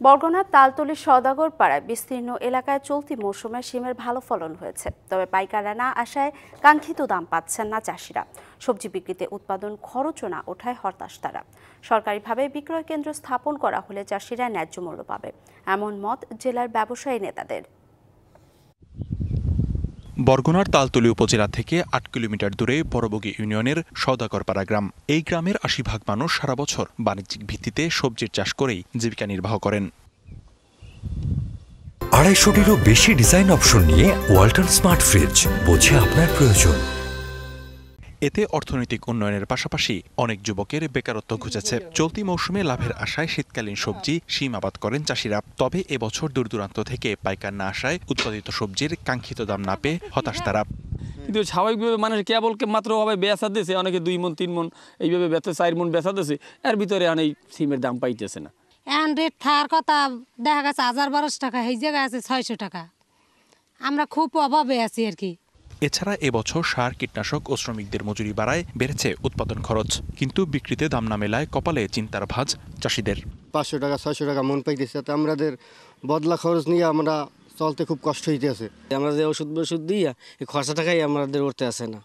বরগুনার তালতলী সওদাগর পাড়ায় বিস্তীর্ণ এলাকায় চলতি মৌসুমে শিমের ভালো ফলন হয়েছে, তবে পাইকাররা না আসায় কাঙ্ক্ষিত দাম পাচ্ছেন না চাষিরা। সবজি বিক্রিতে উৎপাদন খরচও না ওঠায় হতাশ তারা। সরকারিভাবে বিক্রয় কেন্দ্র স্থাপন করা হলে চাষিরা ন্যায্য মূল্য পাবে, এমন মত জেলার ব্যবসায়ী নেতাদের। বরগুনার তালতলী উপজেলা থেকে ৮ কিলোমিটার দূরে বড়বগী ইউনিয়নের সওদাগরপাড়া গ্রাম। এই গ্রামের ৮০% মানুষ সারা বছর বাণিজ্যিক ভিত্তিতে সবজির চাষ করেই জীবিকা নির্বাহ করেন। ২৫০টিরও বেশি ডিজাইন অপশন নিয়ে ওয়ালটন স্মার্ট ফ্রিজ, বোঝে আপনার প্রয়োজন। এতে অর্থনৈতিক উন্নয়নের পাশাপাশি অনেক যুবকের বেকারত্ব ঘুচেছে। চলতি মৌসুমে লাভের আশায় শীতকালীন সবজি শিম আবাদ করেন চাষিরা। তবে এবছর দূর দূরান্ত থেকে পাইকার না আসায় উৎপাদিত সবজির কাঙ্ক্ষিত দাম না পেয়ে হতাশ তারা। কিন্তু স্বাভাবিকভাবে মানুষ কেবল মাত্র বেচা দিয়েছে, অনেকে 2 মণ 3 মণ এইভাবে বেচা 4 মণ বেচা দিয়েছে, এর ভিতরে অনেক সিমের দাম পাইতেছে না। এখন রেট থার কথা দেখা গেছে 1000-1200 টাকা, এই জায়গায় আছে 600 টাকা। আমরা খুব অভাবে আছি আর কি। এছাড়া এবছর সার, কীটনাশক ও শ্রমিকদের মজুরি বাড়ায় বেড়েছে উৎপাদন খরচ, কিন্তু বিক্রিতে দাম না মেলায় কপালে চিন্তার ভাঁজ চাষিদের। 500 টাকা 600 টাকা মন পাইতেছে, তাতে আমাদের বদলা খরচ নিয়ে আমরা চলতে খুব কষ্ট হইতেছে। আমরা যে ওষুধ দিয়ে এই খরচা টাকাই আমাদের উঠতে আসে না।